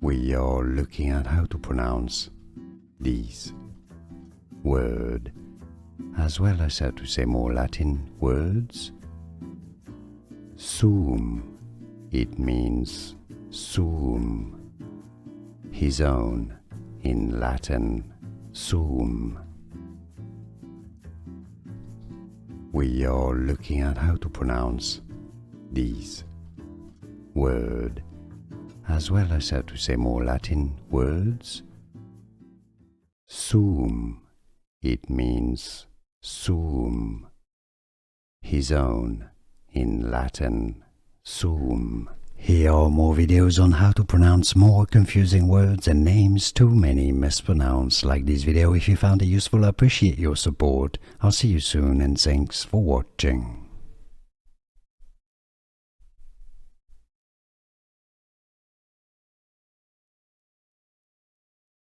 We are looking at how to pronounce these words, as well as how to say more Latin words. Suum, it means suum, his own, in Latin, suum. We are looking at how to pronounce these words, as well as how to say more Latin words. Suum, it means suum, his own, in Latin, suum. Here are more videos on how to pronounce more confusing words and names too many mispronounced. Like this video if you found it useful. I appreciate your support. I'll see you soon and thanks for watching.